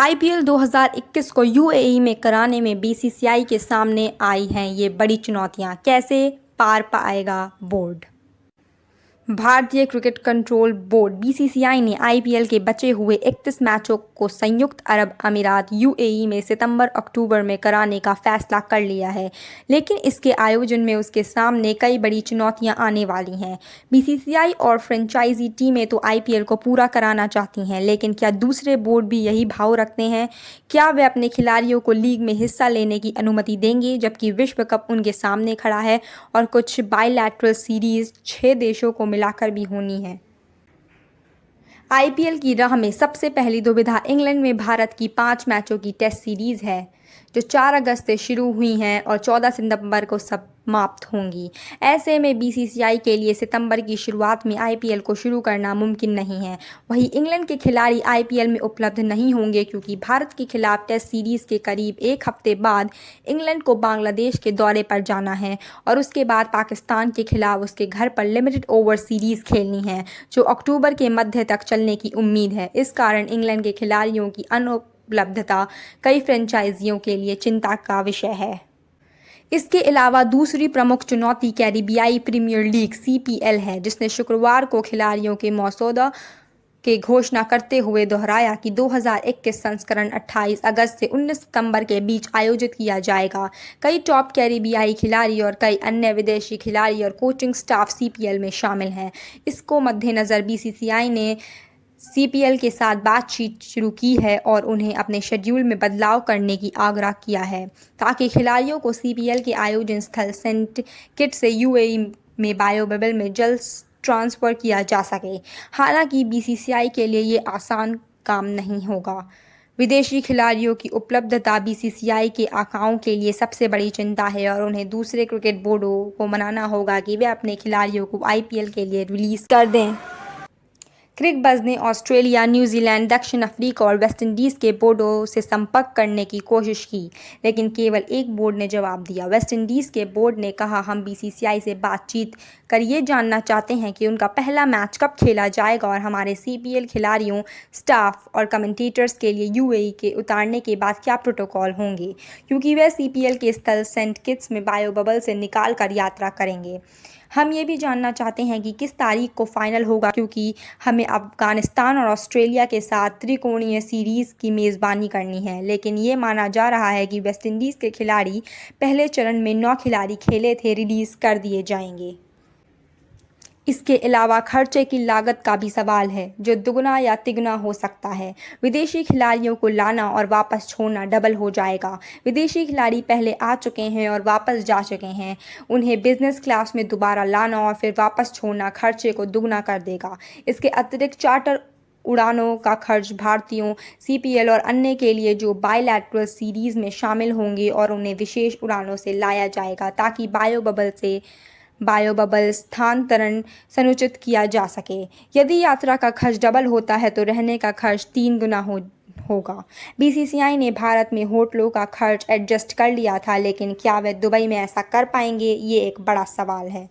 IPL 2021 को UAE में कराने में बीसीसीआई के सामने आई हैं ये बड़ी चुनौतियां, कैसे पार पाएगा बोर्ड। भारतीय क्रिकेट कंट्रोल बोर्ड बीसीसीआई ने आईपीएल के बचे हुए 31 मैचों को संयुक्त अरब अमीरात यूएई में सितंबर-अक्टूबर में कराने का फैसला कर लिया है, लेकिन इसके आयोजन में उसके सामने कई बड़ी चुनौतियां आने वाली हैं। बीसीसीआई और फ्रेंचाइजी टीमें तो आईपीएल को पूरा कराना चाहती हैं, लेकिन क्या दूसरे बोर्ड भी यही भाव रखते हैं? क्या वे अपने खिलाड़ियों को लीग में हिस्सा लेने की अनुमति देंगे, जबकि विश्व कप उनके सामने खड़ा है और कुछ बायलैटरल सीरीज 6 देशों को मिलाकर भी होनी है। आईपीएल की राह में सबसे पहली दुविधा इंग्लैंड में भारत की 5 मैचों की टेस्ट सीरीज है, जो 4 अगस्त से शुरू हुई हैं और 14 सितंबर को समाप्त होंगी। ऐसे में बीसीसीआई के लिए सितंबर की शुरुआत में आईपीएल को शुरू करना मुमकिन नहीं है। वहीं इंग्लैंड के खिलाड़ी आईपीएल में उपलब्ध नहीं होंगे, क्योंकि भारत के खिलाफ टेस्ट सीरीज के करीब 1 हफ्ते बाद इंग्लैंड को बांग्लादेश के दौरे पर जाना है और उसके बाद पाकिस्तान के खिलाफ उसके घर पर लिमिटेड ओवर सीरीज खेलनी है, जो अक्टूबर के मध्य तक चलने की उम्मीद है। इस कारण इंग्लैंड के खिलाड़ियों की अनुपलब्धता कई फ्रेंचाइजियों के लिए चिंता का विषय है। इसके अलावा दूसरी प्रमुख चुनौती कैरिबियाई प्रीमियर लीग सीपीएल है, जिसने शुक्रवार को खिलाड़ियों के मसौदा की घोषणा करते हुए दोहराया कि 2021 संस्करण 28 अगस्त से 19 सितंबर के बीच आयोजित किया जाएगा। कई टॉप कैरिबियाई खिलाड़ी और कई अन्य विदेशी खिलाड़ी और कोचिंग स्टाफ सीपीएल में शामिल हैं। इसको मद्देनज़र बीसीसीआई ने सीपीएल के साथ बातचीत शुरू की है और उन्हें अपने शेड्यूल में बदलाव करने की आग्रह किया है, ताकि खिलाड़ियों को सीपीएल के आयोजन स्थल सेंट किट्स से यूएई में बायो बबल में जल्द ट्रांसफ़र किया जा सके। हालांकि बीसीसीआई के लिए ये आसान काम नहीं होगा। विदेशी खिलाड़ियों की उपलब्धता बीसीसीआई के आकाओं के लिए सबसे बड़ी चिंता है और उन्हें दूसरे क्रिकेट बोर्डों को मनाना होगा कि वे अपने खिलाड़ियों को आईपीएल के लिए रिलीज़ कर दें। क्रिकबज़ ने ऑस्ट्रेलिया, न्यूजीलैंड, दक्षिण अफ्रीका और वेस्टइंडीज़ के बोर्डों से संपर्क करने की कोशिश की, लेकिन केवल एक बोर्ड ने जवाब दिया। वेस्टइंडीज़ के बोर्ड ने कहा, हम बीसीसीआई से बातचीत कर ये जानना चाहते हैं कि उनका पहला मैच कब खेला जाएगा और हमारे सीपीएल खिलाड़ियों, स्टाफ और कमेंटेटर्स के लिए यूएई के उतारने के बाद क्या प्रोटोकॉल होंगे, क्योंकि वे सीपीएल के स्थल सेंट किट्स में बायो बबल से निकाल कर यात्रा करेंगे। हम ये भी जानना चाहते हैं कि किस तारीख को फाइनल होगा, क्योंकि हमें अफगानिस्तान और ऑस्ट्रेलिया के साथ त्रिकोणीय सीरीज़ की मेज़बानी करनी है। लेकिन ये माना जा रहा है कि वेस्टइंडीज़ के खिलाड़ी पहले चरण में 9 खिलाड़ी खेले थे रिलीज़ कर दिए जाएंगे। इसके अलावा खर्चे की लागत का भी सवाल है, जो दुगना या तिगुना हो सकता है। विदेशी खिलाड़ियों को लाना और वापस छोड़ना डबल हो जाएगा। विदेशी खिलाड़ी पहले आ चुके हैं और वापस जा चुके हैं। उन्हें बिजनेस क्लास में दोबारा लाना और फिर वापस छोड़ना खर्चे को दुगना कर देगा। इसके अतिरिक्त चार्टर उड़ानों का खर्च भारतीयों, सीपीएल और अन्य के लिए जो बायलैटरल सीरीज़ में शामिल होंगे और उन्हें विशेष उड़ानों से लाया जाएगा, ताकि बायो बबल स्थानांतरण सुनिश्चित किया जा सके। यदि यात्रा का खर्च डबल होता है तो रहने का खर्च 3 गुना होगा। बीसीसीआई ने भारत में होटलों का खर्च एडजस्ट कर लिया था, लेकिन क्या वे दुबई में ऐसा कर पाएंगे, ये एक बड़ा सवाल है।